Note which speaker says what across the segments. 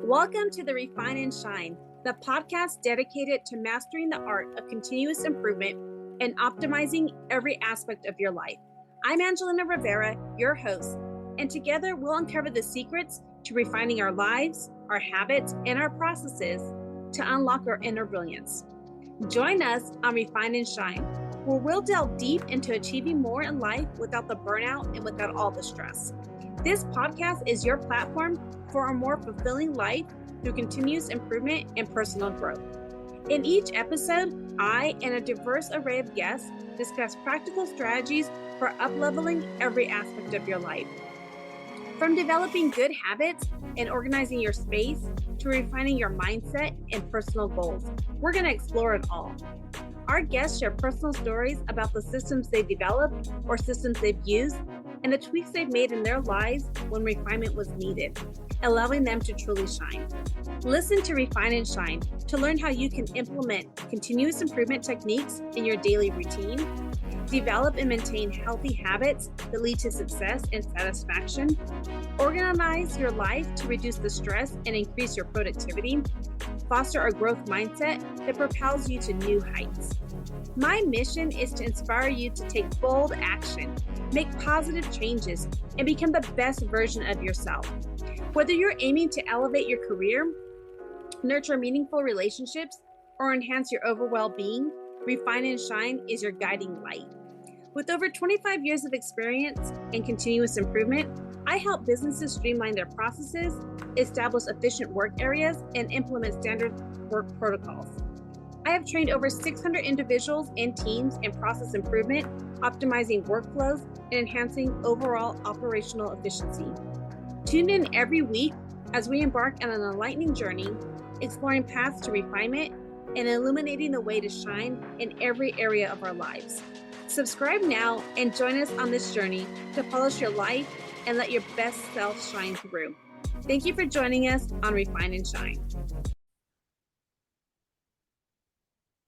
Speaker 1: Welcome to the Refine and Shine, the podcast dedicated to mastering the art of continuous improvement and optimizing every aspect of your life. I'm Angelina Rivera, your host, and together we'll uncover the secrets to refining our lives, our habits, and our processes to unlock our inner brilliance. Join us on Refine and Shine, where we'll delve deep into achieving more in life without the burnout and without all the stress. This podcast is your platform for a more fulfilling life through continuous improvement and personal growth. In each episode, I and a diverse array of guests discuss practical strategies for up-leveling every aspect of your life. From developing good habits and organizing your space to refining your mindset and personal goals, we're going to explore it all. Our guests share personal stories about the systems they've developed or systems they've used and the tweaks they've made in their lives when refinement was needed, allowing them to truly shine. Listen to Refine and Shine to learn how you can implement continuous improvement techniques in your daily routine, develop and maintain healthy habits that lead to success and satisfaction, organize your life to reduce the stress and increase your productivity, foster a growth mindset that propels you to new heights. My mission is to inspire you to take bold action, make positive changes, and become the best version of yourself. Whether you're aiming to elevate your career, nurture meaningful relationships, or enhance your overall well-being, Refine and Shine is your guiding light. With over 25 years of experience in continuous improvement, I help businesses streamline their processes, establish efficient work areas, and implement standard work protocols. I have trained over 600 individuals and teams in process improvement, optimizing workflows, and enhancing overall operational efficiency. Tune in every week as we embark on an enlightening journey, exploring paths to refinement and illuminating the way to shine in every area of our lives. Subscribe now and join us on this journey to polish your life and let your best self shine through. Thank you for joining us on Refine and Shine.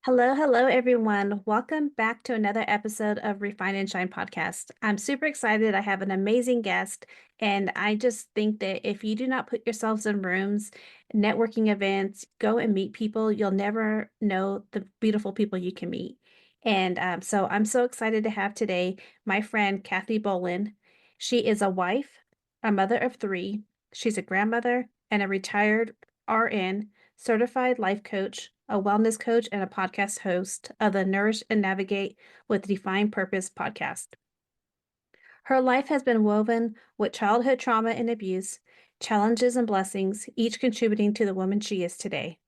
Speaker 1: Hello, everyone. Welcome back to another episode of Refine and Shine podcast. I'm super excited. I have an amazing guest, and I just think that if you do not put yourselves in rooms, networking events, go and meet people, you'll never know the beautiful people you can meet. And so I'm so excited to have today my friend, Kathy Boland. She is a wife, a mother of 3. She's a grandmother and a retired RN, certified life coach, a wellness coach, and a podcast host of the Nourish and Navigate with Defined Purpose podcast. Her life has been woven with childhood trauma and abuse, challenges and blessings, each contributing to the woman she is today.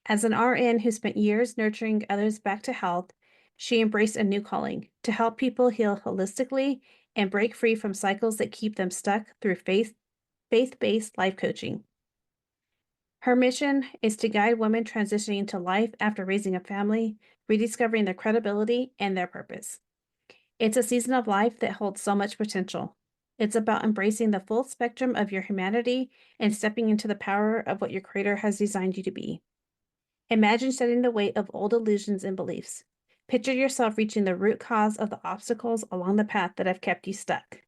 Speaker 1: As an RN who spent years nurturing others back to health, she embraced a new calling to help people heal holistically and break free from cycles that keep them stuck through faith-based life coaching. Her mission is to guide women transitioning to life after raising a family, rediscovering their credibility and their purpose. It's a season of life that holds so much potential. It's about embracing the full spectrum of your humanity and stepping into the power of what your Creator has designed you to be. Imagine shedding the weight of old illusions and beliefs. Picture yourself reaching the root cause of the obstacles along the path that have kept you stuck.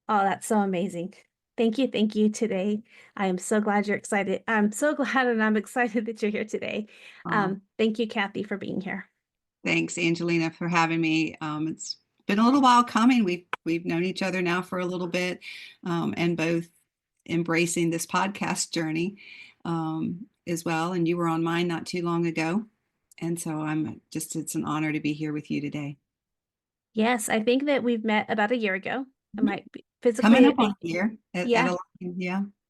Speaker 1: Oh, that's so amazing. Thank you today. I am so glad you're excited. I'm so glad and I'm excited that you're here today. Thank you, Kathy, for being here.
Speaker 2: Thanks, Angelina, for having me. It's been a little while coming. We've known each other now for a little bit, and both embracing this podcast journey as well. And you were on mine not too long ago. And so it's an honor to be here with you today.
Speaker 1: Yes, I think that we've met about a year ago. It might be physically
Speaker 2: coming up on a year.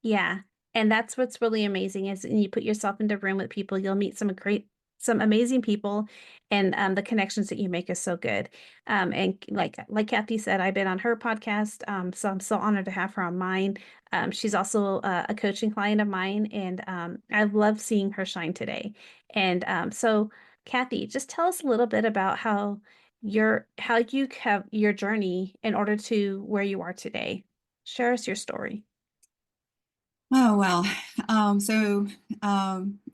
Speaker 1: Yeah. And that's what's really amazing is when you put yourself into a room with people, you'll meet some amazing people, and the connections that you make is so good. And like Kathy said, I've been on her podcast, so I'm so honored to have her on mine. She's also a coaching client of mine, and I love seeing her shine today. And so, Kathy, just tell us a little bit about how you have your journey in order to where you are today. Share us your story.
Speaker 2: Oh, well,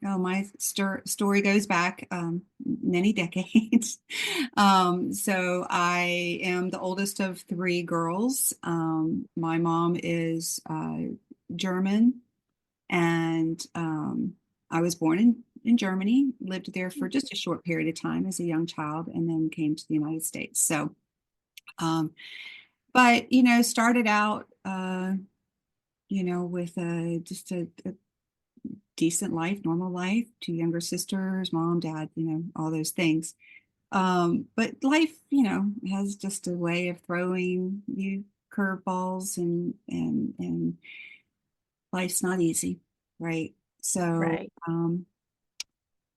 Speaker 2: my story goes back many decades. So I am the oldest of 3 girls. My mom is German, And I was born in Germany, lived there for just a short period of time as a young child, and then came to the United States. So, but started out, with just a decent life, normal life, two younger sisters, mom, dad, all those things. But life, has just a way of throwing you curveballs, and life's not easy, right? So,
Speaker 1: Right.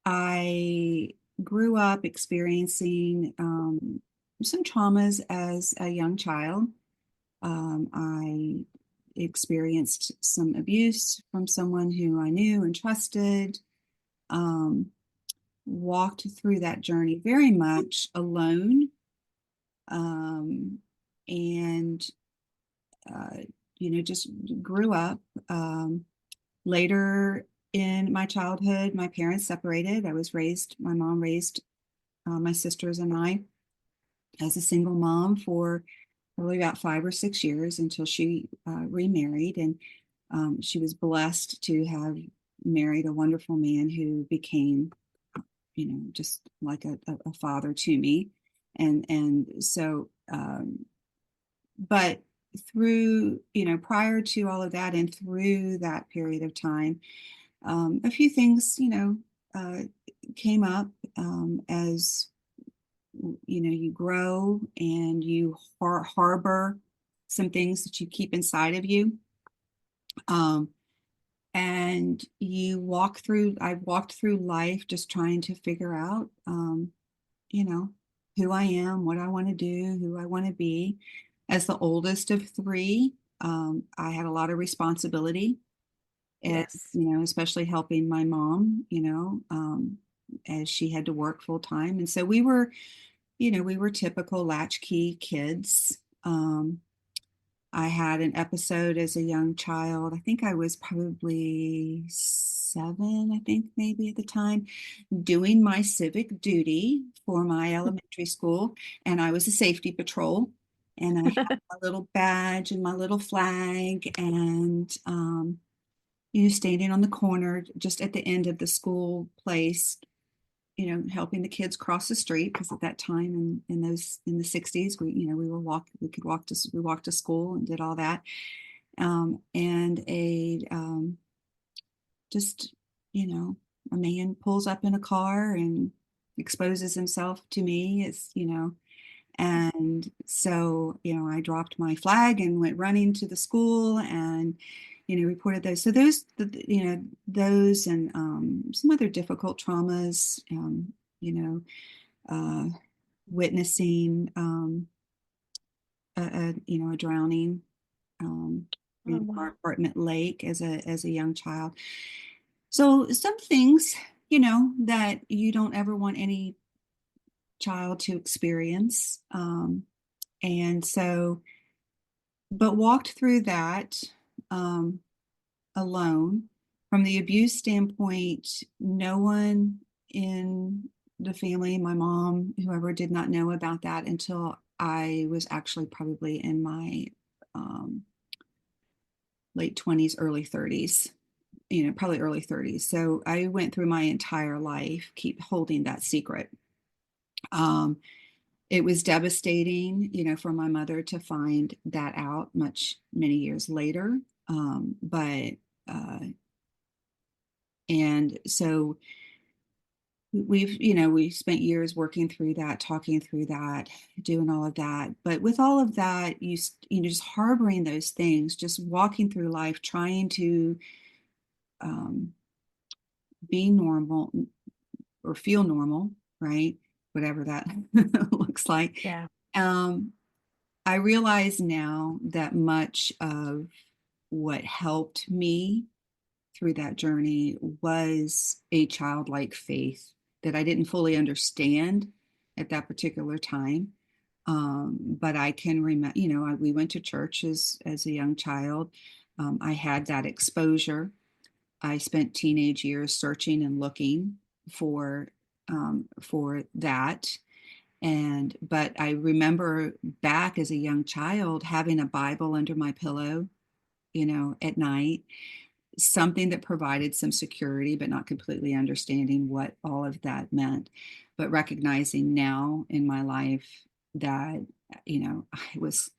Speaker 2: I grew up experiencing some traumas as a young child. I experienced some abuse from someone who I knew and trusted. Um, Walked through that journey very much alone, um, and uh, just grew up. Later in my childhood, my parents separated. My mom raised my sisters and I as a single mom for probably about 5 or 6 years until she remarried. And she was blessed to have married a wonderful man who became, just like a father to me. And so, but through, prior to all of that and through that period of time, a few things, uh, came up as you grow and you harbor some things that you keep inside of you. Um, and I've walked through life just trying to figure out, you know, who I am, what I want to do, who I want to be. As the oldest of three, I had a lot of responsibility, and,
Speaker 1: Yes.
Speaker 2: especially helping my mom, as she had to work full time. And so we were typical latchkey kids. I had an episode as a young child. I think I was probably 7, I think maybe at the time, doing my civic duty for my elementary school. And I was a safety patrol. And I had my little badge and my little flag, and, standing on the corner just at the end of the school place, helping the kids cross the street, because at that time in the 60s, we walked to school and did all that. And just, you know, a man pulls up in a car and exposes himself to me, and so, I dropped my flag and went running to the school and, reported those. So those and some other difficult traumas, you know, uh, witnessing, a drowning, um,
Speaker 1: Oh,
Speaker 2: in our
Speaker 1: wow.
Speaker 2: apartment lake as a young child. So some things, that you don't ever want any child to experience. And so, but walked through that, um, alone. From the abuse standpoint, no one in the family, my mom, whoever, did not know about that until I was actually probably in my late 20s, early 30s, probably early 30s. So I went through my entire life, keep holding that secret. Um, it was devastating, for my mother to find that out many years later. But and so we spent years working through that, talking through that, doing all of that. But with all of that, just harboring those things, just walking through life, trying to um, be normal or feel normal, right? Whatever that looks like.
Speaker 1: Yeah.
Speaker 2: Um, I realize now that much of what helped me through that journey was a childlike faith that I didn't fully understand at that particular time. But I can remember, we went to church as a young child. I had that exposure. I spent teenage years searching and looking for for that. But I remember back as a young child having a Bible under my pillow, at night, something that provided some security, but not completely understanding what all of that meant. But recognizing now in my life that, I was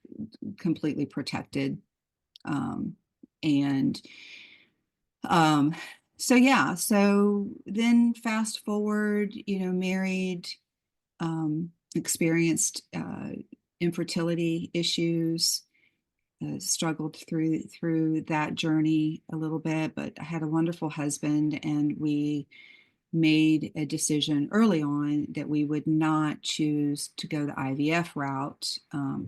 Speaker 2: completely protected. Um, and um, so, yeah, so then fast forward, married, experienced infertility issues, struggled through that journey a little bit, but I had a wonderful husband, and we made a decision early on that we would not choose to go the IVF route.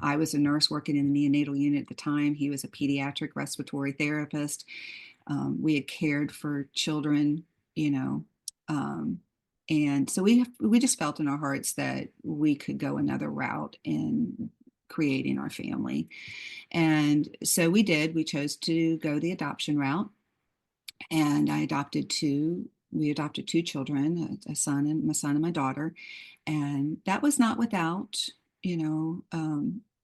Speaker 2: I was a nurse working in the neonatal unit at the time. He was a pediatric respiratory therapist. We had cared for children, you know, um, and so we just felt in our hearts that we could go another route in creating our family. And so we did. We chose to go the adoption route, and we adopted two children, a son and my son and my daughter. And that was not without,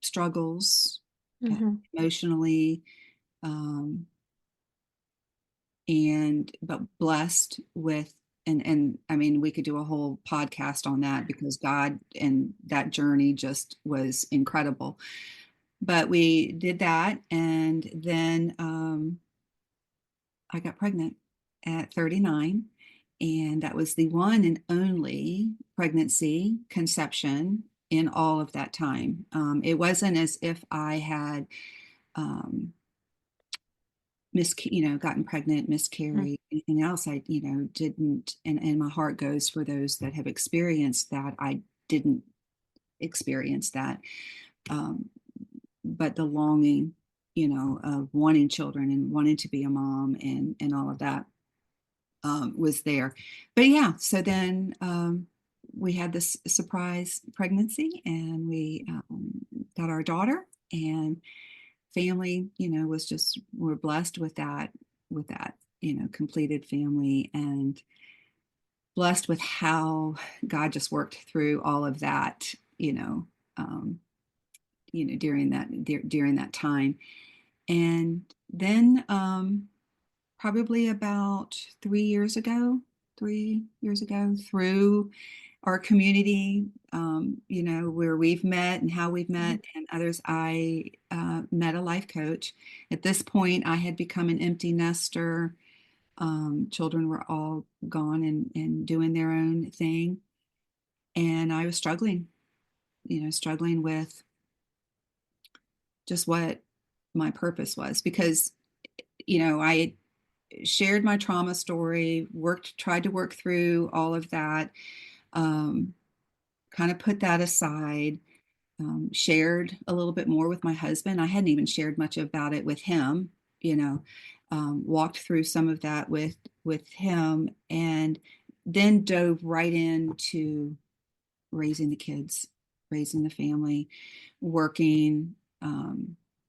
Speaker 2: struggles, uh,
Speaker 1: Mm-hmm.
Speaker 2: emotionally, um, but blessed with, and I mean, we could do a whole podcast on that because God and that journey just was incredible. But we did that, and then I got pregnant at 39, and that was the one and only pregnancy conception in all of that time. It wasn't as if I had um, gotten pregnant, miscarried, anything else. I, didn't, and my heart goes for those that have experienced that. I didn't experience that. Um, but the longing, of wanting children and wanting to be a mom and all of that was there. But yeah, so then we had this surprise pregnancy, and we got our daughter, and family, was just, we're blessed with that, completed family, and blessed with how God just worked through all of that, um, during that time. And then probably about 3 years ago, through our community, where we've met and how we've met, and others, I met a life coach. At this point, I had become an empty nester. Children were all gone and doing their own thing. And I was struggling with just what my purpose was, because, I shared my trauma story, tried to work through all of that, um, kind of put that aside, shared a little bit more with my husband. I hadn't even shared much about it with him, walked through some of that with him, and then dove right into raising the kids, raising the family, working,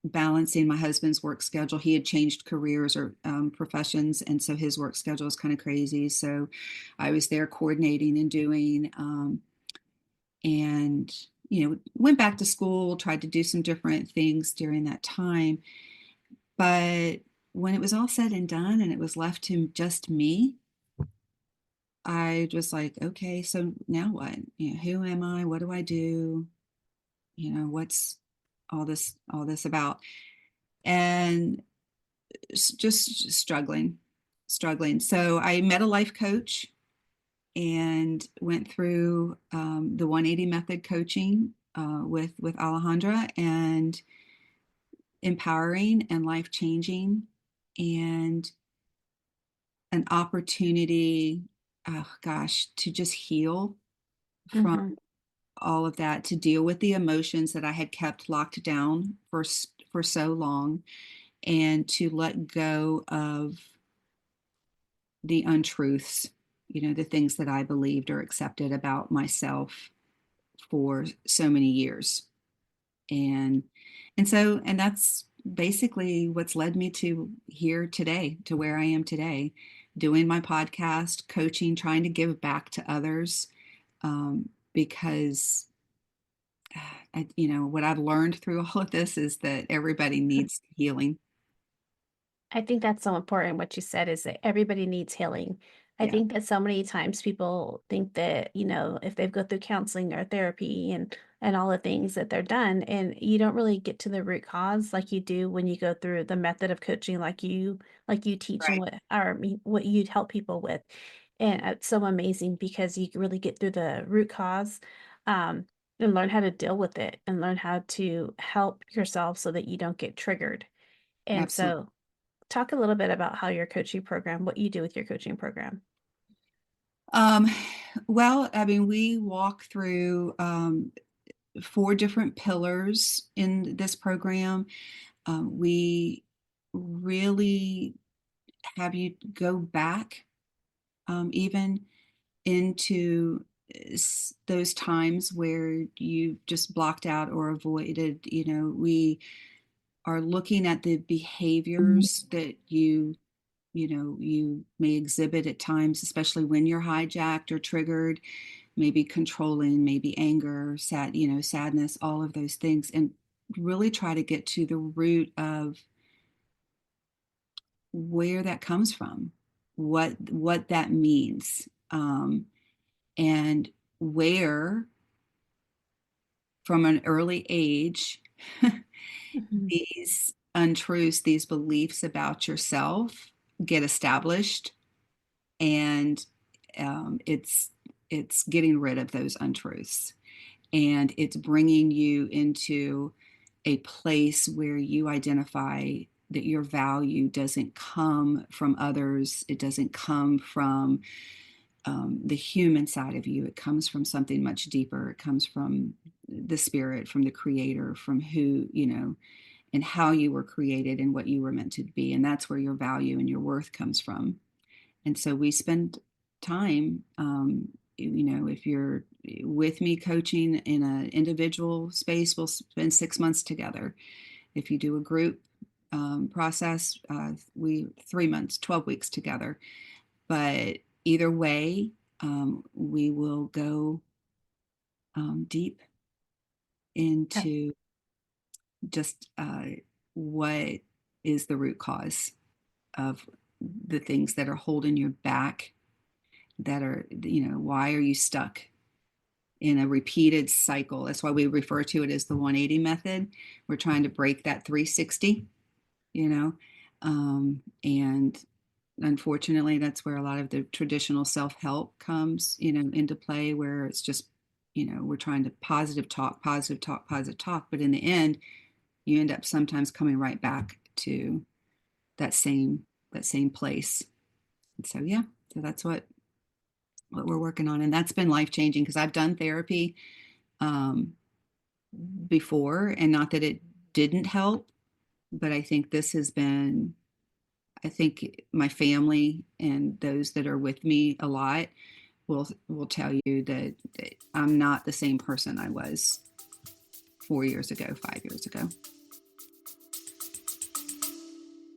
Speaker 2: balancing my husband's work schedule. He had changed careers or professions, and so his work schedule was kind of crazy. So I was there coordinating and doing, and went back to school, tried to do some different things during that time. But when it was all said and done, and it was left to just me, I was like, okay, so now what? Who am I? What do I do? What's all this about? And just struggling. So I met a life coach and went through the 180 method coaching with Alejandra, and empowering and life changing, and an opportunity, oh gosh, to just heal from
Speaker 1: Mm-hmm.
Speaker 2: all of that, to deal with the emotions that I had kept locked down for so long, and to let go of the untruths, the things that I believed or accepted about myself for so many years. And and that's basically what's led me to here today, to where I am today, doing my podcast, coaching, trying to give back to others, because what I've learned through all of this is that everybody needs healing.
Speaker 3: I think that's so important what you said is that everybody needs healing. I
Speaker 2: Yeah,
Speaker 3: think that so many times people think that, if they've go through counseling or therapy and all the things that they're done, and you don't really get to the root cause like you do when you go through the method of coaching like you teach and
Speaker 2: right.
Speaker 3: what you help people with. And it's so amazing because you can really get through the root cause um and learn how to deal with it and learn how to help yourself so that you don't get triggered. And
Speaker 2: Absolutely.
Speaker 3: so talk a little bit about how your coaching program what you do with your coaching program.
Speaker 2: Um, well, I mean, we walk through four different pillars in this program. We really have you go back even into those times where you just blocked out or avoided. We are looking at the behaviors that you may exhibit at times, especially when you're hijacked or triggered, maybe controlling, maybe anger, sadness, all of those things, and really try to get to the root of where that comes from, what that means, and where from an early age
Speaker 3: Mhm,
Speaker 2: these untruths, these beliefs about yourself get established, and it's getting rid of those untruths, and it's bringing you into a place where you identify that your value doesn't come from others. It doesn't come from the human side of you. It comes from something much deeper. It comes from the spirit, from the creator, from who, and how you were created and what you were meant to be. And that's where your value and your worth comes from. And so we spend time, if you're with me coaching in an individual space, we'll spend 6 months together. If you do a group process, we 3 months, 12 weeks together. But either way, we will go deep
Speaker 3: yeah,
Speaker 2: into just what is the root cause of the things that are holding you back, that are, why are you stuck in a repeated cycle? That's why we refer to it as the 180 method. We're trying to break that 360, you know, and unfortunately, that's where a lot of the traditional self-help comes, into play, where it's just, we're trying to positive talk, positive talk, positive talk. But in the end, you end up sometimes coming right back to that same place. And so, yeah, so that's what we're working on. And that's been life changing because I've done therapy um, before, and not that it didn't help, but I think my family and those that are with me a lot will tell you that I'm not the same person I was 4 years ago, 5 years ago.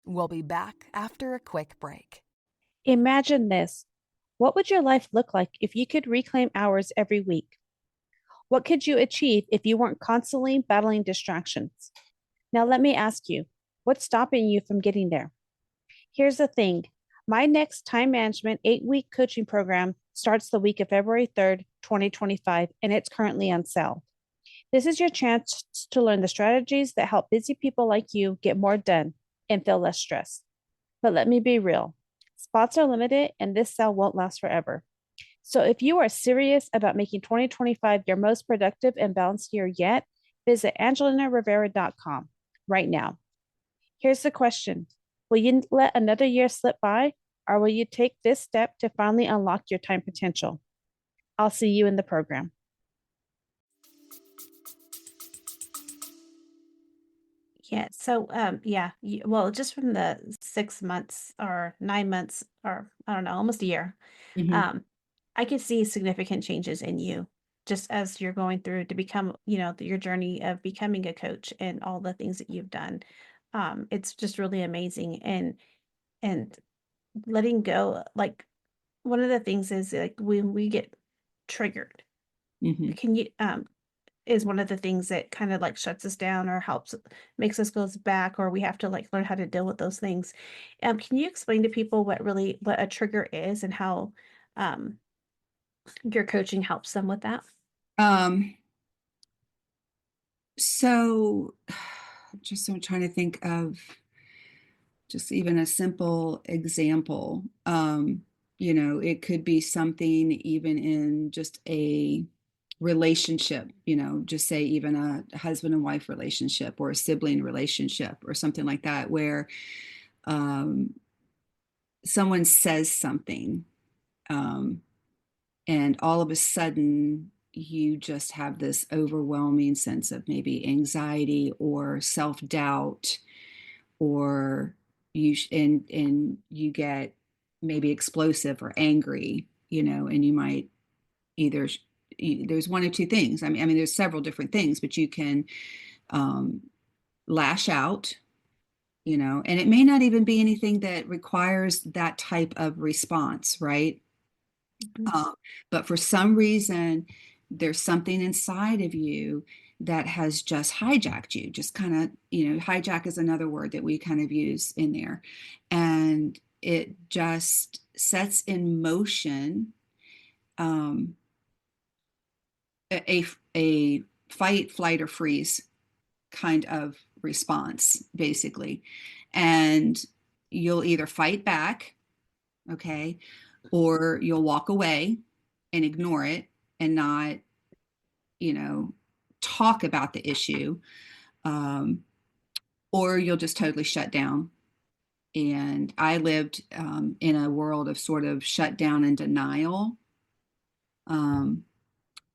Speaker 4: We'll be back after a quick break.
Speaker 1: Imagine this. What would your life look like if you could reclaim hours every week? What could you achieve if you weren't constantly battling distractions? Now, let me ask you, what's stopping you from getting there? Here's the thing, my next time management 8-week coaching program starts the week of February 3rd, 2025, and it's currently on sale. This is your chance to learn the strategies that help busy people like you get more done and feel less stressed. But let me be real, spots are limited, and this sale won't last forever. So if you are serious about making 2025 your most productive and balanced year yet, visit angelinarivera.com right now. Here's the question. Will you let another year slip by, or will you take this step to finally unlock your time potential? I'll see you in the program.
Speaker 3: yeah, so yeah, well, just from the 6 months or 9 months or I don't know, almost a year,
Speaker 2: Mm-hmm.
Speaker 3: um I can see significant changes in you just as you're going through to become, your journey of becoming a coach and all the things that you've done. It's just really amazing. And letting go, like, one of the things is, like, when we get triggered,
Speaker 2: Mm-hmm.
Speaker 3: can you is one of the things that kind of like shuts us down or makes us go back, or we have to like learn how to deal with those things. Can you explain to people what a trigger is and how um, your coaching helps them with that?
Speaker 2: Um, so just I'm trying to think of just even a simple example. It could be something even in just a relationship, just say even a husband and wife relationship or a sibling relationship or something like that, where um, someone says something, um, and all of a sudden you just have this overwhelming sense of maybe anxiety or self-doubt, or and you get maybe explosive or angry, and you might either there's one or two things. I mean there's several different things, but you can um, lash out, and it may not even be anything that requires that type of response, right?
Speaker 3: Mhm.
Speaker 2: But for some reason, there's something inside of you that has just hijacked you, just kind of, hijack is another word that we kind of use in there. And it just sets in motion um, a fight, flight, or freeze kind of response, basically. And you'll either fight back, okay, or you'll walk away and ignore it and not, you know, talk about the issue, um, or you'll just totally shut down. And I lived in a world of sort of shut down and denial, um,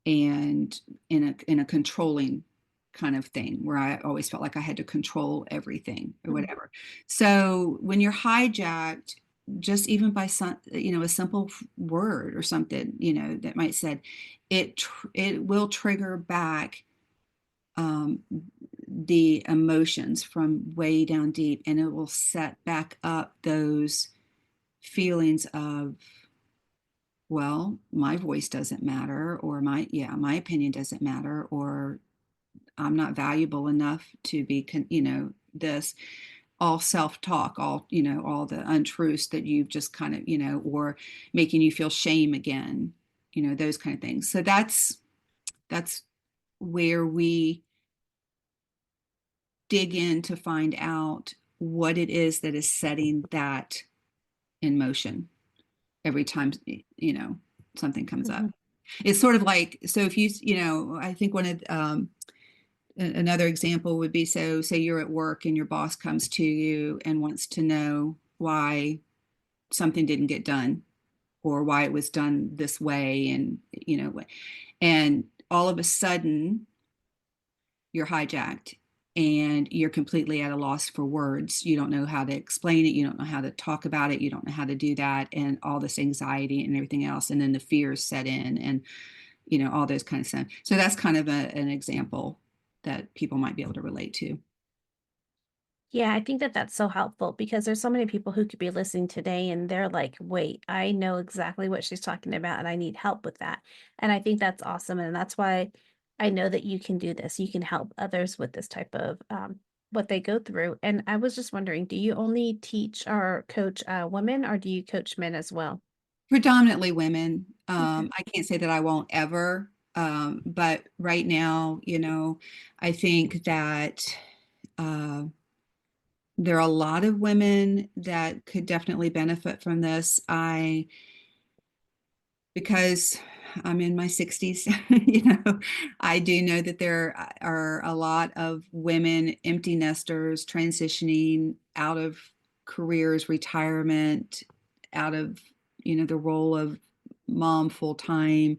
Speaker 2: and in a controlling kind of thing where I always felt like I had to control everything or
Speaker 3: Mhm.
Speaker 2: whatever. So when you're hijacked, just even by some, a simple word or something, that might said, it will trigger back um, the emotions from way down deep, and it will set back up those feelings of, well, my voice doesn't matter, or my opinion doesn't matter, or I'm not valuable enough to be, this all self-talk, all the untruths that you've just kind of, or making you feel shame again, those kind of things. So that's where we dig in to find out what it is that is setting that in motion every time, something comes up.
Speaker 3: Mhm.
Speaker 2: It's sort of like, so if I think one of another example would be, so say you're at work and your boss comes to you and wants to know why something didn't get done or why it was done this way, and all of a sudden you're hijacked and you're completely at a loss for words. You don't know how to explain it, you don't know how to talk about it, you don't know how to do that, and all this anxiety and everything else, and then the fears set in, and all those kind of stuff. So that's kind of an example that people might be able to relate to.
Speaker 3: Yeah, I think that that's so helpful because there's so many people who could be listening today and they're like, wait, I know exactly what she's talking about and I need help with that. And I think that's awesome. And that's why I know that you can do this. You can help others with this type of what they go through. And I was just wondering, do you only teach or coach women, or do you coach men as well?
Speaker 2: Predominantly women.
Speaker 3: Okay.
Speaker 2: I can't say that I won't ever, but right now, I think that uh, there are a lot of women that could definitely benefit from this. Because I'm in my 60s, I do know that there are a lot of women, empty nesters, transitioning out of careers, retirement, out of, the role of mom full time,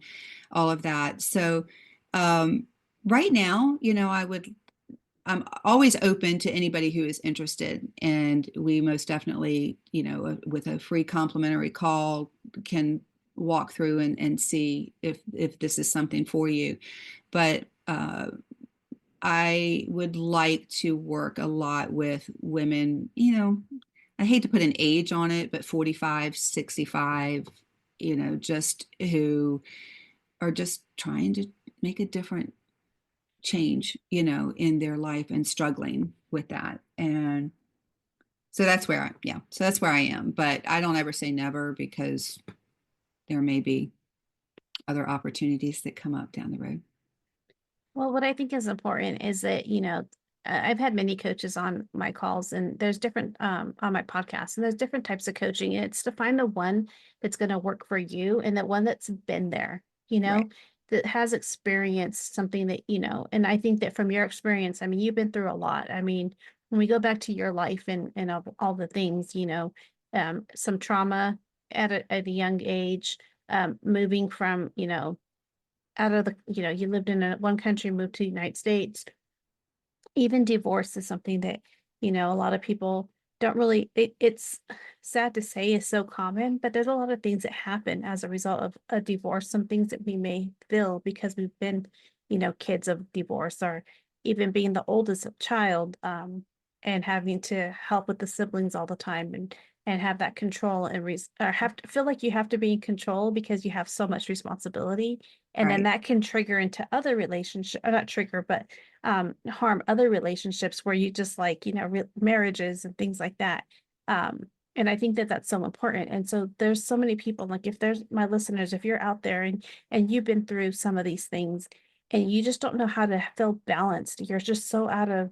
Speaker 2: all of that. So, right now, I'm always open to anybody who is interested, and we most definitely, with a free complimentary call, can walk through and see if this is something for you. But I would like to work a lot with women, I hate to put an age on it, but 45, 65, just who are just trying to make a different change, in their life and struggling with that. And so that's where so that's where I am. But I don't ever say never, because there may be other opportunities that come up down the road.
Speaker 3: Well, what I think is important is that, I've had many coaches on my calls, and there's different on my podcast, and there's different types of coaching. It's to find the one that's going to work for you, and the one that's been there,
Speaker 2: Right.
Speaker 3: that has experienced something that, and I think that from your experience, I mean, you've been through a lot. I mean, when we go back to your life and all the things, some trauma at a young age, moving from, out of the, you lived in one country, moved to the United States. Even divorce is something that, a lot of people don't really, it's sad to say is so common, but there's a lot of things that happen as a result of a divorce, some things that we may feel because we've been, kids of divorce, or even being the oldest child, and having to help with the siblings all the time, and have that control and or have to feel like you have to be in control because you have so much responsibility. And then
Speaker 2: Right.
Speaker 3: that can trigger into other relationships, or not trigger, but harm other relationships where you just like, marriages and things like that. And I think that that's so important. And so there's so many people, like if there's my listeners, if you're out there and you've been through some of these things and you just don't know how to feel balanced, you're just so out of,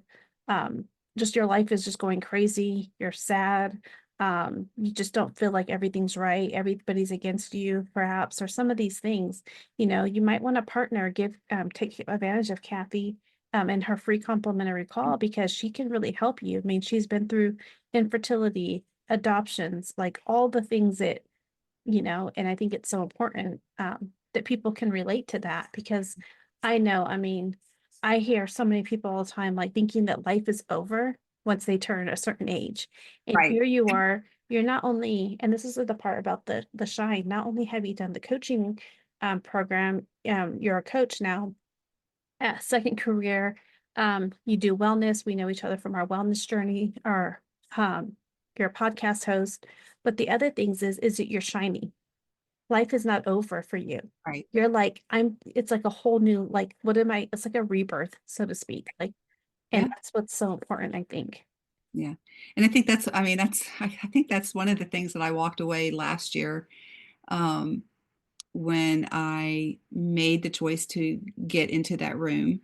Speaker 3: just your life is just going crazy. You're sad. You just don't feel like everything's right. Everybody's against you, perhaps, or some of these things, you might want to partner, take advantage of Kathy, and her free complimentary call, because she can really help you. I mean, she's been through infertility, adoptions, like all the things that, and I think it's so important, that people can relate to that, because I know, I mean, I hear so many people all the time, like thinking that life is over once they turn a certain age. And
Speaker 2: Right.
Speaker 3: here you are, you're not only, and this is the part about the shine, not only have you done the coaching program, you're a coach now, second career, you do wellness. We know each other from our wellness journey, or you're a podcast host. But the other things is that you're shining. Life is not over for you.
Speaker 2: Right.
Speaker 3: You're like, it's like a whole new, like, it's like a rebirth, so to speak. Like, and
Speaker 2: Yeah.
Speaker 3: that's what's so important, I think.
Speaker 2: Yeah. And I think I think that's one of the things that I walked away last year, um, when I made the choice to get into that room.
Speaker 3: Mhm.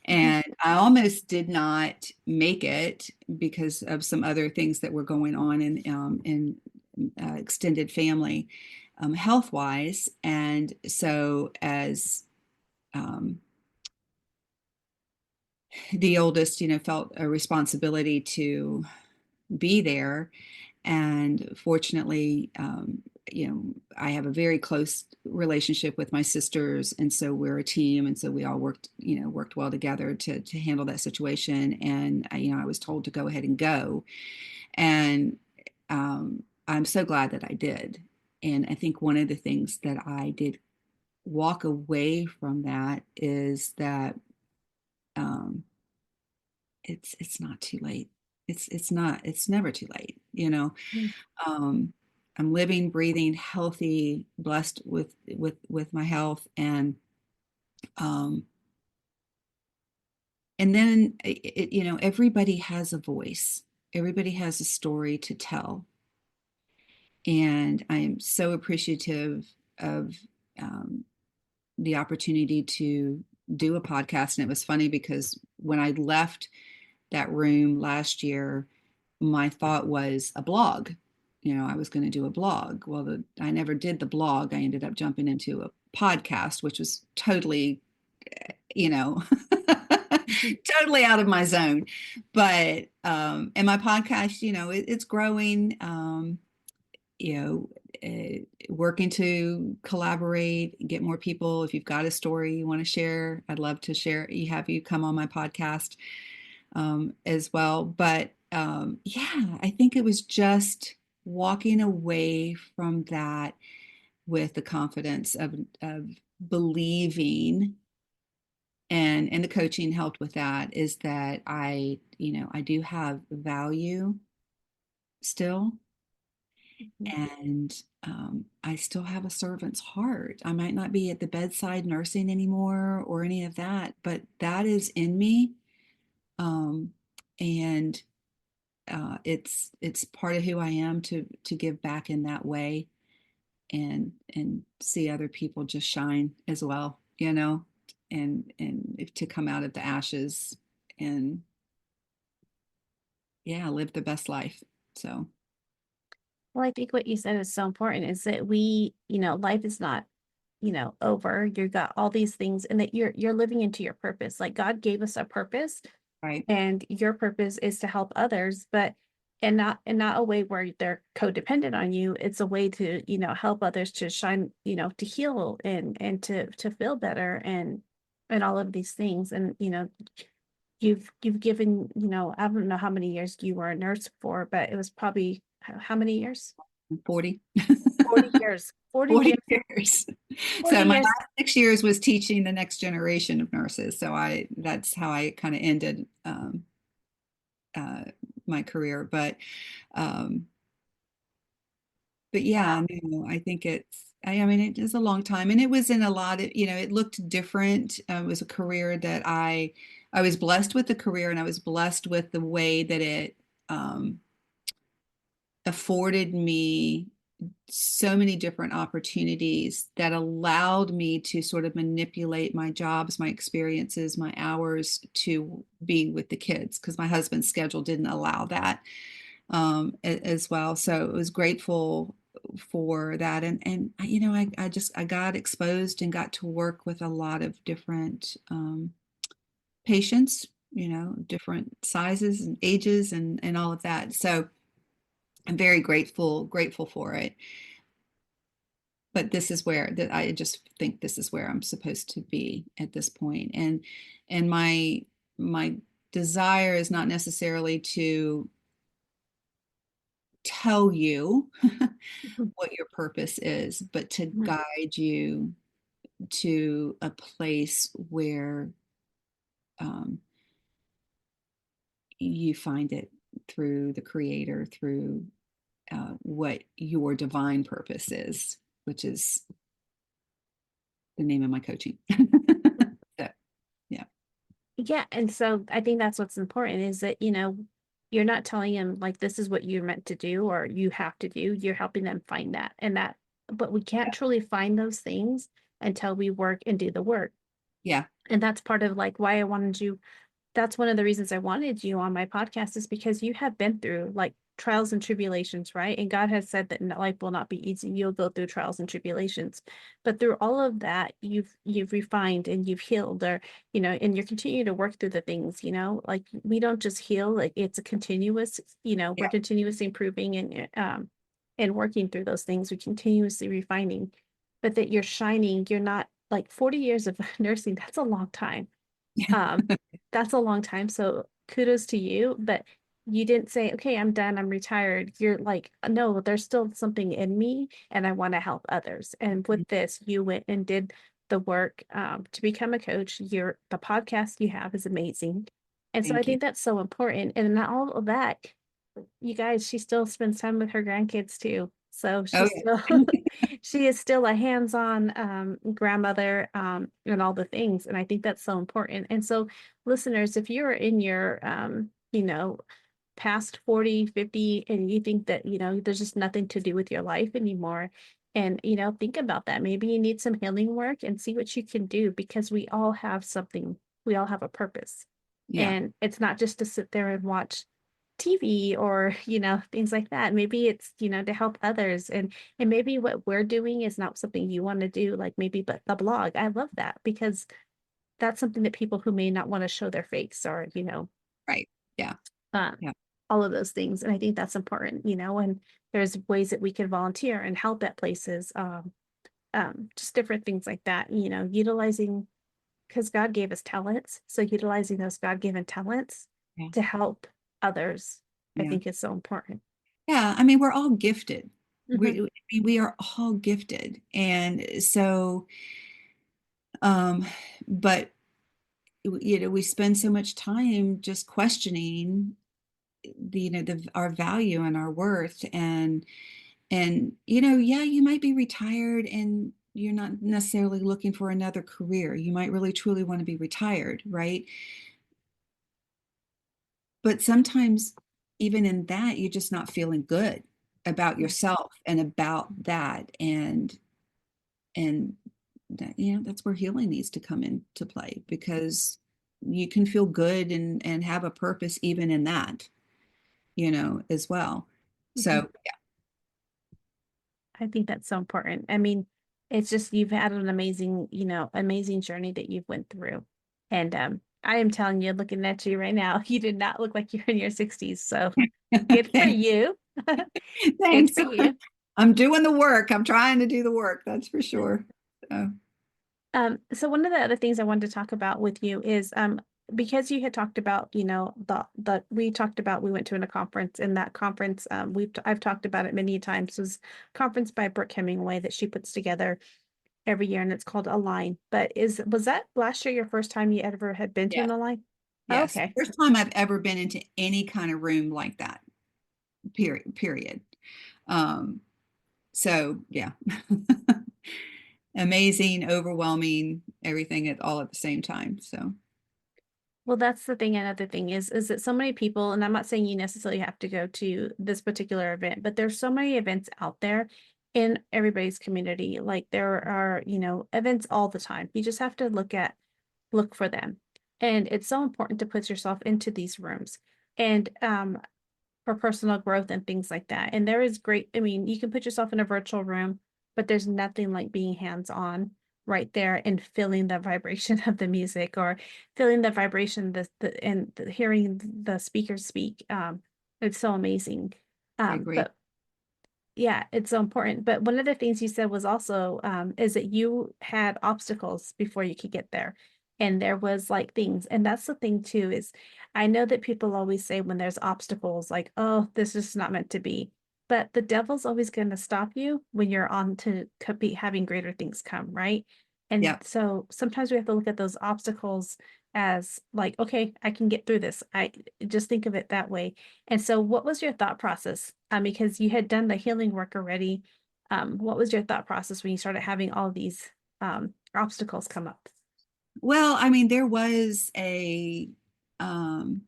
Speaker 2: And I almost did not make it because of some other things that were going on in extended family, health wise. And so, as um, the oldest, felt a responsibility to be there. And fortunately, I have a very close relationship with my sisters, and so we're a team, and so we all worked well together to handle that situation. And I was told to go ahead and go, and I'm so glad that I did. And I think one of the things that I did walk away from that is that, um, it's not too late. It's never too late.
Speaker 3: Mm.
Speaker 2: um, I'm living, breathing, healthy, blessed with my health, um, and then everybody has a voice, everybody has a story to tell, and I am so appreciative of, um, the opportunity to do a podcast. And it was funny because when I left that room last year, my thought was a blog. I was going to do a blog. Well, I never did the blog. I ended up jumping into a podcast, which was totally, you know,
Speaker 3: Mhm.
Speaker 2: totally out of my zone. But, and my podcast, it's growing, you know, working to collaborate, get more people. If you've got a story you want to share, I'd love to have you come on my podcast, as well. But yeah, I think it was just walking away from that with the confidence of believing, and the coaching helped with that, is that I do have value still, And I still have a servant's heart. I might not be at the bedside nursing anymore or any of that, but that is in me. Um, and it's part of who I am to give back in that way and see other people just shine as well, and to come out of the ashes and yeah, live the best life. So
Speaker 3: Well, I think what you said is so important is that we, life is not, over. You've got all these things and that you're living into your purpose. Like God gave us a purpose,
Speaker 2: right.
Speaker 3: and your purpose is to help others, but and not a way where they're codependent on you. It's a way to, help others to shine, to heal and to feel better and all of these things. And you've given, I don't know how many years you were a nurse for, but it was probably how many years?
Speaker 2: 40.
Speaker 3: 40 years. 40
Speaker 2: 40
Speaker 3: years.
Speaker 2: years.
Speaker 3: 40
Speaker 2: So my
Speaker 3: years.
Speaker 2: last 6 years was teaching the next generation of nurses. So that's how I kind of ended uh, my career. Um, but yeah, no, I think I mean, it is a long time, and it was in a lot of, it looked different. It was a career that I was blessed with the career, and I was blessed with the way that it afforded me so many different opportunities that allowed me to sort of manipulate my jobs, my experiences, my hours to be with the kids because my husband's schedule didn't allow that as well. So it was grateful for that. And I got exposed and got to work with a lot of different patients, different sizes and ages and all of that. So I'm very grateful for it. But this is where that I just think this is where I'm supposed to be at this point. And my desire is not necessarily to tell you what your purpose is, but to
Speaker 3: Mhm.
Speaker 2: guide you to a place where um, you find it through the creator, through what your divine purpose is, which is the name of my coaching. So, yeah.
Speaker 3: Yeah, and so I think that's what's important is that, you're not telling them like this is what you're meant to do or you have to do. You're helping them find that and that, but we can't truly find those things until we work and do the work.
Speaker 2: Yeah.
Speaker 3: And that's part of like why I wanted you that's one of the reasons I wanted you on my podcast is because you have been through like trials and tribulations, right? And God has said that life will not be easy. You'll go through trials and tribulations. But through all of that, you've refined and you've healed or, and you're continuing to work through the things, like we don't just heal, like it's a continuous, we're
Speaker 2: Yeah.
Speaker 3: continuously improving and working through those things. We're continuously refining, but that you're shining, you're not like 40 years of nursing, that's a long time.
Speaker 2: Yeah.
Speaker 3: Um, that's a long time. So kudos to you, but you didn't say, okay, I'm done, I'm retired. You're like, no, there's still something in me and I want to help others. And with this, you went and did the work to become a coach. The podcast you have is amazing. And so I
Speaker 2: Thank you.
Speaker 3: think that's so important. And not all of that, you guys, she still spends time with her grandkids too. So
Speaker 2: Oh,
Speaker 3: she's still she is still a hands-on grandmother and all the things. And I think that's so important. And so listeners, if you're in your past 40, 50, and you think that, there's just nothing to do with your life anymore. And, think about that. Maybe you need some healing work and see what you can do because we all have something, we all have a purpose.
Speaker 2: yeah.
Speaker 3: And it's not just to sit there and watch TV or, things like that. Maybe it's, to help others. And maybe what we're doing is not something you want to do, like maybe but the blog. I love that because that's something that people who may not want to show their face or,
Speaker 2: Right. Yeah.
Speaker 3: um,
Speaker 2: Yeah.
Speaker 3: all of those things. And I think that's important, and there's ways that we can volunteer and help at places, just different things like that, utilizing because God gave us talents. So utilizing those God-given talents
Speaker 2: Yeah.
Speaker 3: to help others, I
Speaker 2: Yeah.
Speaker 3: think is so important.
Speaker 2: Yeah. I mean, we're all gifted.
Speaker 3: Mhm.
Speaker 2: We are all gifted. And so, um, but we spend so much time just questioning our value and our worth. And And, yeah, you might be retired and you're not necessarily looking for another career. You might really truly want to be retired, right? But sometimes even in that, you're just not feeling good about
Speaker 3: Yeah.
Speaker 2: yourself and about that. And that, that's where healing needs to come into play, because you can feel good and have a purpose even in that, as well.
Speaker 3: Mhm.
Speaker 2: So
Speaker 3: I think that's so important. I mean, it's just you've had an amazing, amazing journey that you've went through. And I am telling you, looking at you right now, you did not look like you're in your 60s. So good for
Speaker 2: thanks.
Speaker 3: you. Good
Speaker 2: Thanks.
Speaker 3: for you.
Speaker 2: I'm doing the work. I'm trying to do the work, that's for sure. So,
Speaker 3: So one of the other things I wanted to talk about with you is because you had talked about, the we talked about we went to a conference, and that conference I've talked about it many times, was a conference by Brooke Hemingway that she puts together every year, and it's called Align. But was that last year your first time you ever had been to
Speaker 2: yes,
Speaker 3: an Align?
Speaker 2: yes.
Speaker 3: Okay.
Speaker 2: First time I've ever been into any kind of room like that, period. Um, so yeah. Amazing, overwhelming, everything all at the same time. So
Speaker 3: Well, that's the thing. Another thing is that so many people, and I'm not saying you necessarily have to go to this particular event, but there's so many events out there in everybody's community. Like there are, events all the time. You just have to look for them. And it's so important to put yourself into these rooms. And for personal growth and things like that. And there is great, I mean, you can put yourself in a virtual room, but there's nothing like being hands-on right there and feeling the vibration of the music, or feeling the vibration, hearing the speakers speak. It's so amazing.
Speaker 2: I agree.
Speaker 3: But yeah, it's so important. But one of the things you said was also is that you had obstacles before you could get there. And there was like things. And that's the thing too, is I know that people always say when there's obstacles, like, oh, this is not meant to be. But the devil's always going to stop you when you're on to be having greater things come, right? And
Speaker 2: Yeah.
Speaker 3: so sometimes we have to look at those obstacles as like, okay, I can get through this. I just think of it that way. And so what was your thought process? Because you had done the healing work already. What was your thought process when you started having all these obstacles come up?
Speaker 2: Well, I mean, there was um,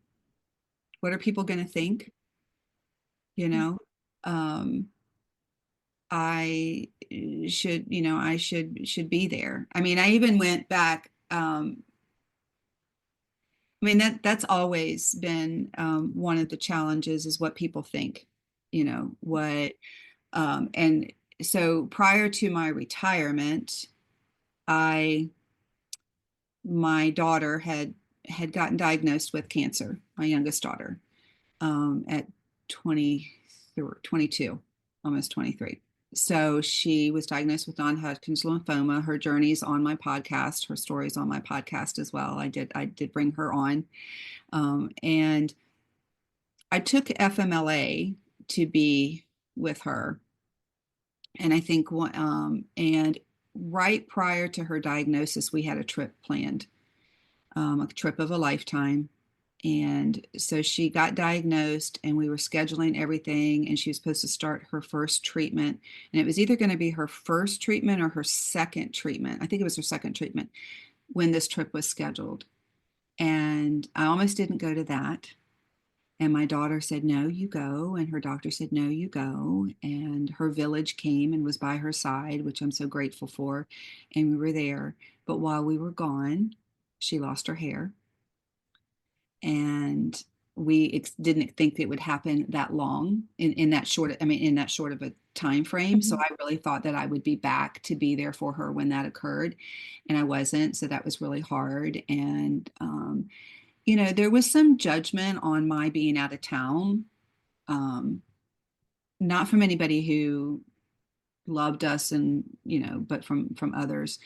Speaker 2: what are people going to think? You know, um, I I should be there. I mean, I even went back. I mean, that's always been one of the challenges, is what people think, what, and so prior to my retirement, I, my daughter had gotten diagnosed with cancer, my youngest daughter, at 20, 22, almost 23. So she was diagnosed with non-Hodgkin's lymphoma. Her journey's on my podcast. Her story's on my podcast as well. I did bring her on. And I took FMLA to be with her. And I think, and right prior to her diagnosis, we had a trip planned, a trip of a lifetime. And so she got diagnosed, and we were scheduling everything, and she was supposed to start her first treatment. And it was either going to be her first treatment or her second treatment. I think it was her second treatment when this trip was scheduled. And I almost didn't go to that. And my daughter said, no, you go. And her doctor said, no, you go. And her village came and was by her side, which I'm so grateful for. And we were there. But while we were gone, she lost her hair. And we didn't think it would happen that long in that short, I mean, in that short of a time frame. So
Speaker 3: Mhm.
Speaker 2: I really thought that I would be back to be there for her when that occurred. And I wasn't. So that was really hard. And, there was some judgment on my being out of town, um, not from anybody who loved us, and but from others.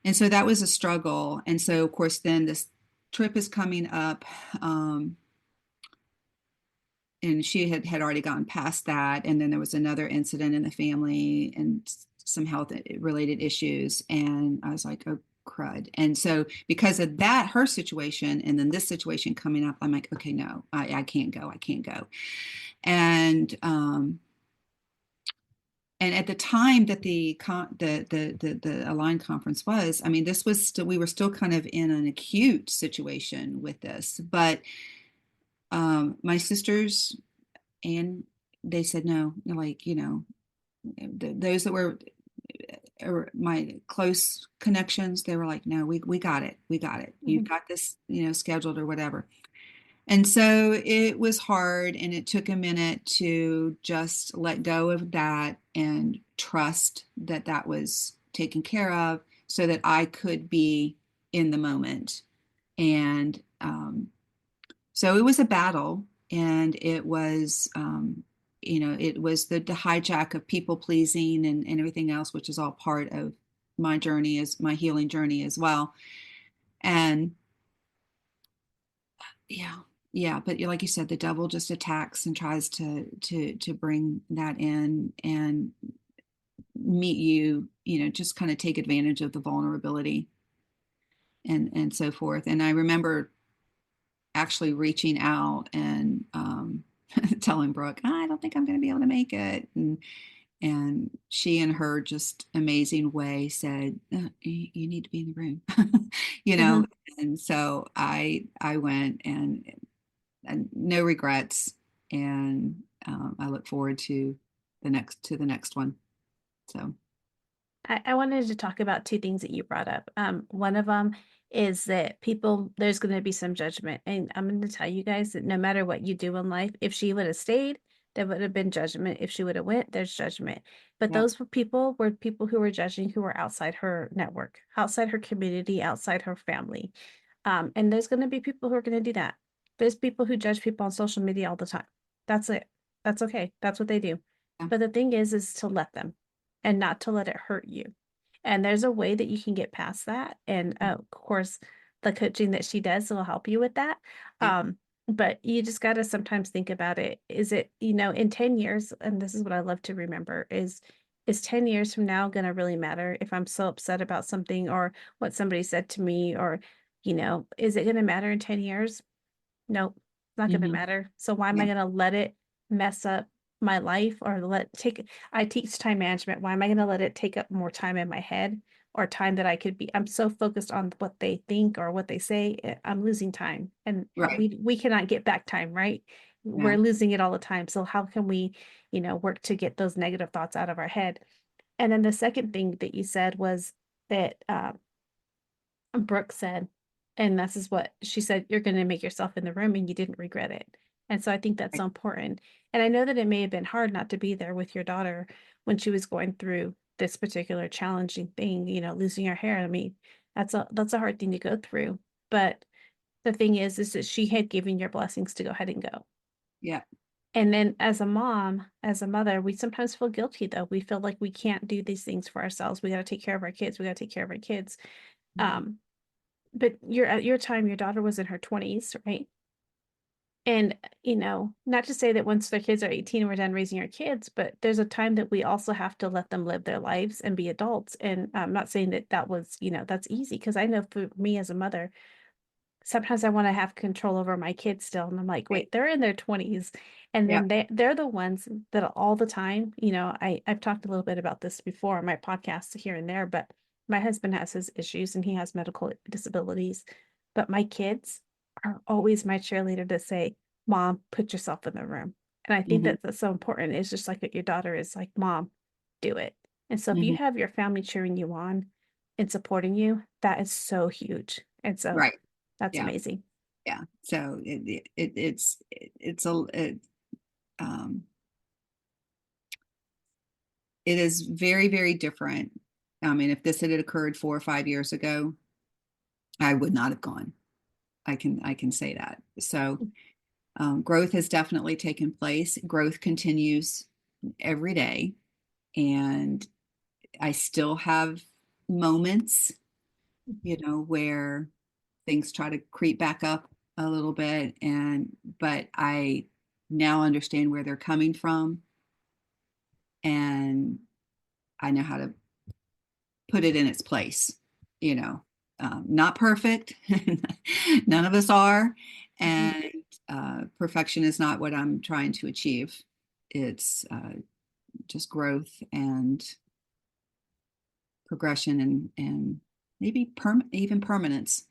Speaker 2: And so that was a struggle. And so of course then this trip is coming up, and she had already gone past that. And then there was another incident in the family and some health related issues. And I was like, oh, crud. And so because of that, her situation, and then this situation coming up, I'm like, okay, no, I can't go. I can't go. And and at the time that the Align conference was, I mean, this was still, we were still kind of in an acute situation with this, but my sisters, and they said no, like, those that were my close connections, they were like, no, we got it, you've got this, scheduled or whatever. And so it was hard, and it took a minute to just let go of that and trust that that was taken care of so that I could be in the moment. And so it was a battle, and it was, it was the hijack of people pleasing and everything else, which is all part of my journey, as my healing journey as well. And yeah, but like you said, the devil just attacks and tries to bring that in and meet you, just kind of take advantage of the vulnerability and so forth. And I remember actually reaching out and telling Brooke, I don't think I'm going to be able to make it. And she, in her just amazing way, said, you need to be in the room,
Speaker 3: Mhm.
Speaker 2: And so I went, and no regrets. And I look forward to the next one. So
Speaker 3: I wanted to talk about two things that you brought up. One of them is that there's going to be some judgment. And I'm going to tell you guys that no matter what you do in life, if she would have stayed, there would have been judgment. If she would have went, there's judgment. But
Speaker 2: yeah.
Speaker 3: those were people who were judging who were outside her network, outside her community, outside her family. And there's going to be people who are going to do that. There's people who judge people on social media all the time. That's it. That's okay. That's what they do.
Speaker 2: Yeah.
Speaker 3: But the thing is to let them and not to let it hurt you. And there's a way that you can get past that. And of course, the coaching that she does will help you with that.
Speaker 2: Yeah.
Speaker 3: But you just got to sometimes think about it. Is it, in 10 years, and this is what I love to remember, is 10 years from now going to really matter if I'm so upset about something or what somebody said to me, or, is it going to matter in 10 years? Nope, it's not going to matter. So why am I
Speaker 2: Yeah.
Speaker 3: going to let it mess up my life, or I teach time management. Why am I going to let it take up more time in my head, or time that I'm so focused on what they think or what they say, I'm losing time, and
Speaker 2: Right.
Speaker 3: we cannot get back time, right?
Speaker 2: Yeah.
Speaker 3: We're losing it all the time. So how can we, work to get those negative thoughts out of our head? And then the second thing that you said was that, Brooke said, and this is what she said, you're going to make yourself in the room and you didn't regret it. And so I think that's so
Speaker 2: Right.
Speaker 3: important. And I know that it may have been hard not to be there with your daughter when she was going through this particular challenging thing, losing her hair. I mean, that's a hard thing to go through. But the thing is that she had given your blessings to go ahead and go.
Speaker 2: Yeah.
Speaker 3: And then as a mom, as a mother, we sometimes feel guilty though. We feel like we can't do these things for ourselves. We got to take care of our kids. We got to take care of our kids. Um, but at your time, your daughter was in her 20s, right? And, not to say that once their kids are 18, we're done raising our kids, but there's a time that we also have to let them live their lives and be adults. And I'm not saying that was, that's easy, because I know for me as a mother, sometimes I want to have control over my kids still. And I'm like,
Speaker 2: Right.
Speaker 3: wait, they're in their 20s. And
Speaker 2: Yeah.
Speaker 3: then they're the ones that all the time, I've talked a little bit about this before on my podcast here and there, but my husband has his issues and he has medical disabilities. But my kids are always my cheerleader to say, Mom, put yourself in the room. And I think
Speaker 2: hmm
Speaker 3: that's so important. It's just like what your daughter is like, Mom, do it. And so if you
Speaker 2: hmm
Speaker 3: have your family cheering you on and supporting you, that is so huge. And so
Speaker 2: Right.
Speaker 3: that's
Speaker 2: Yeah.
Speaker 3: amazing.
Speaker 2: Yeah. So um, it is very, very different. I mean, if this had occurred 4 or 5 years ago, I would not have gone. I can say that. So growth has definitely taken place. Growth continues every day, and I still have moments, where things try to creep back up a little bit, but I now understand where they're coming from, and I know how to put it in its place, you know. Not perfect. None of us are.
Speaker 3: Mhm.
Speaker 2: And perfection is not what I'm trying to achieve. It's just growth and progression and maybe even permanence,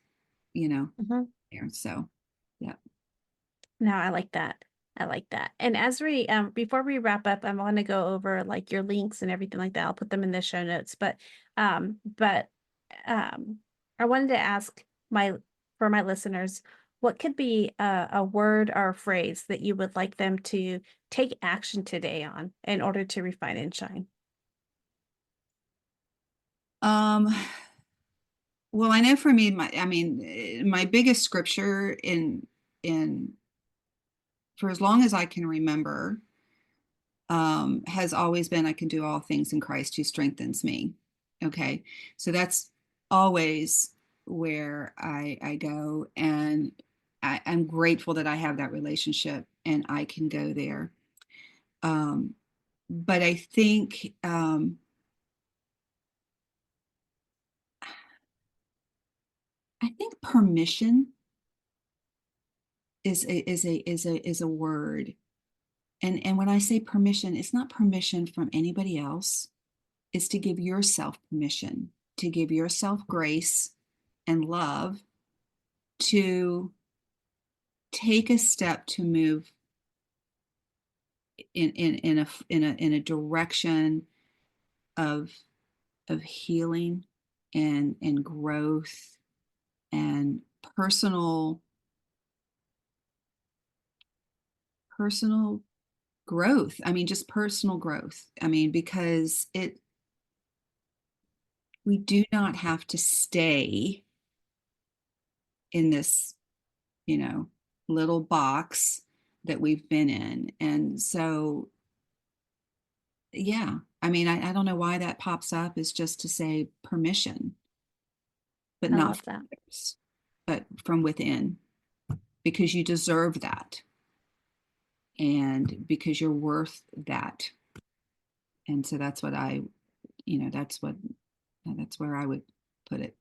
Speaker 3: Mhm.
Speaker 2: there. So, yeah.
Speaker 3: No, I like that. I like that. And as we before we wrap up, I want to go over like your links and everything like that. I'll put them in the show notes. But I wanted to ask for my listeners, what could be a word or a phrase that you would like them to take action today on in order to refine and shine?
Speaker 2: Well, I know for me, my biggest scripture in for as long as I can remember, has always been, I can do all things in Christ who strengthens me. Okay. So that's always where I go. And I'm grateful that I have that relationship and I can go there. But I think permission is a word. And when I say permission, it's not permission from anybody else. It's to give yourself permission, to give yourself grace and love to take a step to move in a direction of healing and growth and personal growth. I mean, just personal growth. I mean, because we do not have to stay in this, little box that we've been in. And so, yeah, I mean, I don't know why that pops up, is just to say permission, but
Speaker 3: I
Speaker 2: not
Speaker 3: love
Speaker 2: from
Speaker 3: that.
Speaker 2: others, but from within, because you deserve that and because you're worth that. And so that's what that's where I would put it.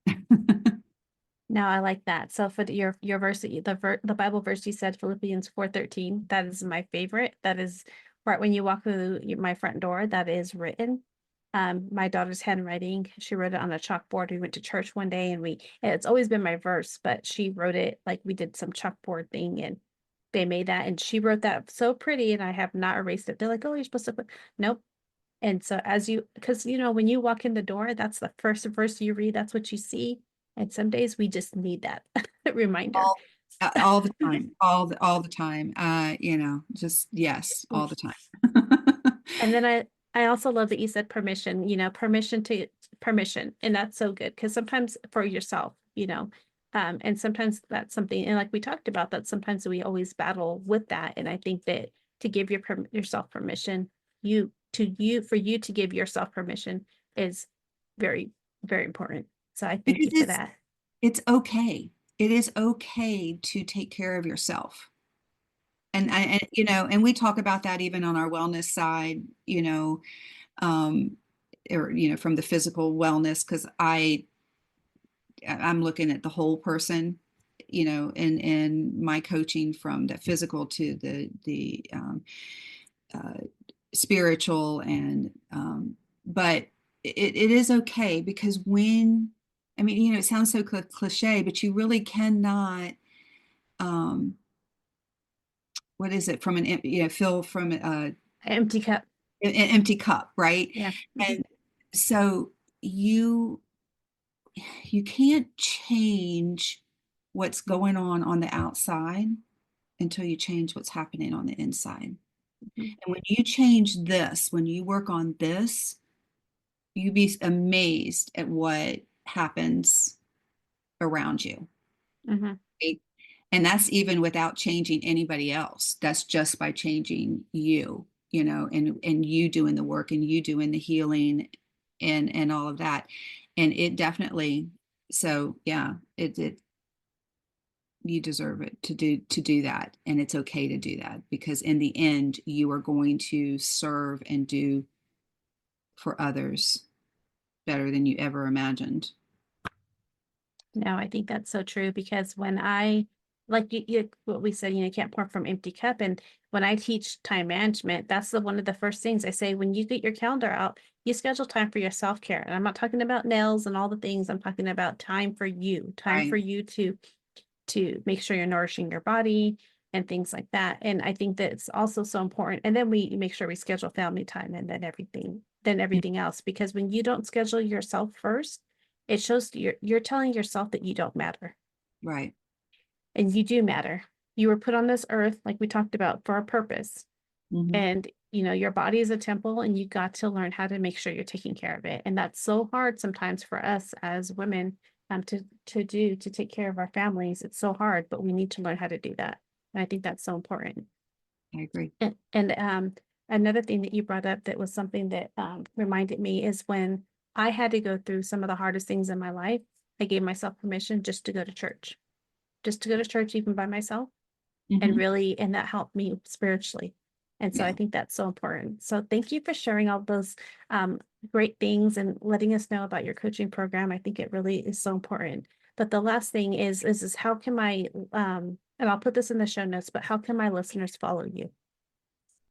Speaker 3: No, I like that. So for your verse, the Bible verse you said, Philippians 4:13, that is my favorite. That is right when you walk through my front door, that is written. My daughter's handwriting, she wrote it on a chalkboard. We went to church one day and it's always been my verse, but she wrote it like we did some chalkboard thing and they made that and she wrote that so pretty and I have not erased it. They're like, oh, you're supposed to put, nope. And so because when you walk in the door, that's the first verse you read, that's what you see. And some days we just need that reminder.
Speaker 2: all, all the time, all the time. Just yes, all the time.
Speaker 3: And then I also love that you said permission, permission. And that's so good because sometimes for yourself, and sometimes that's something, and like we talked about that, sometimes we always battle with that. And I think that to give yourself permission, for you to give yourself permission is very, very important. So I thank
Speaker 2: Because
Speaker 3: you for that.
Speaker 2: it's okay. It is okay to take care of yourself. And we talk about that even on our wellness side, um, or from the physical wellness, because I'm looking at the whole person, in my coaching, from the physical to the uh, spiritual, and but it is okay, because it sounds so cliche, but you really cannot, um, what is it, from fill from
Speaker 3: Empty cup.
Speaker 2: an empty cup, right?
Speaker 3: Yeah. Mhm.
Speaker 2: And so you can't change what's going on the outside until you change what's happening on the inside.
Speaker 3: Mhm.
Speaker 2: And when you work on this, you'd be amazed at what happens around you.
Speaker 3: Mhm.
Speaker 2: Right? And that's even without changing anybody else. That's just by changing you, and you doing the work and you doing the healing and all of that. And it definitely, so yeah, it you deserve it to do that. And it's okay to do that, because in the end, you are going to serve and do for others better than you ever imagined.
Speaker 3: No, I think that's so true because when I like what we said, you can't pour from empty cup. And when I teach time management, that's one of the first things I say. When you get your calendar out, you schedule time for your self-care. And I'm not talking about nails and all the things. I'm talking about time for you, time for you to make sure you're nourishing your body and things like that. And I think that it's also so important. And then we make sure we schedule family time and then everything else, because when you don't schedule yourself first, it shows you're telling yourself that you don't matter.
Speaker 2: Right.
Speaker 3: And you do matter. You were put on this earth, like we talked about, for a purpose.
Speaker 2: Mm-hmm.
Speaker 3: And, your body is a temple, and you got to learn how to make sure you're taking care of it. And that's so hard sometimes for us as women to take care of our families. It's so hard, but we need to learn how to do that. And I think that's so important.
Speaker 2: I agree.
Speaker 3: And another thing that you brought up that was something that reminded me is when I had to go through some of the hardest things in my life, I gave myself permission just to go to church. Just to go to church even by myself.
Speaker 2: Mm-hmm.
Speaker 3: And that helped me spiritually. And so I think that's so important. So thank you for sharing all those great things and letting us know about your coaching program. I think it really is so important. But the last thing is how can and I'll put this in the show notes, but how can my listeners follow you?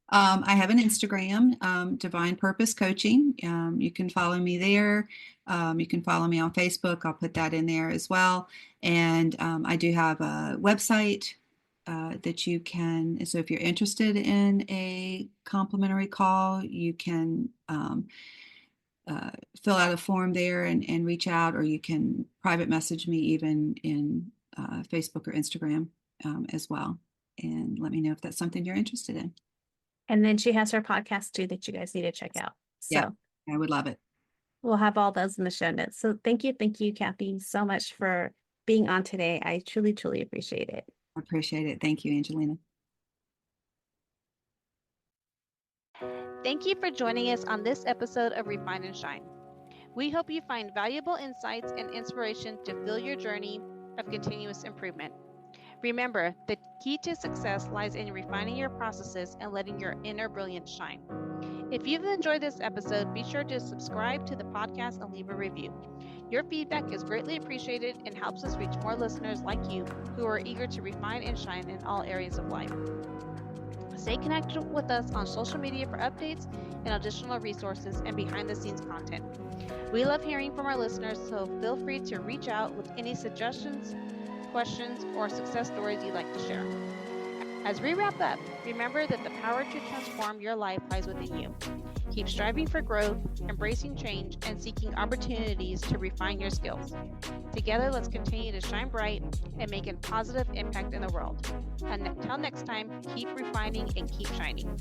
Speaker 2: I have an Instagram, Divine Purpose Coaching. You can follow me there. You can follow me on Facebook. I'll put that in there as well. And I do have a website that you can, so if you're interested in a complimentary call, you can fill out a form there and reach out, or you can private message me even in Facebook or Instagram as well. And let me know if that's something you're interested in.
Speaker 3: And then she has her podcast too that you guys need to check out. So
Speaker 2: yeah, I would love it.
Speaker 3: We'll have all those in the show notes. So thank you, Kathy, so much for being on today. I truly, truly appreciate it.
Speaker 2: I appreciate it. Thank you, Angelina.
Speaker 1: Thank you for joining us on this episode of Refine and Shine. We hope you find valuable insights and inspiration to fuel your journey of continuous improvement. Remember, the key to success lies in refining your processes and letting your inner brilliance shine. If you've enjoyed this episode, be sure to subscribe to the podcast and leave a review. Your feedback is greatly appreciated and helps us reach more listeners like you who are eager to refine and shine in all areas of life. Stay connected with us on social media for updates and additional resources and behind-the-scenes content. We love hearing from our listeners, so feel free to reach out with any suggestions, questions, or success stories you'd like to share. As we wrap up, remember that the power to transform your life lies within you. Keep striving for growth, embracing change, and seeking opportunities to refine your skills. Together, let's continue to shine bright and make a positive impact in the world. Until next time, keep refining and keep shining.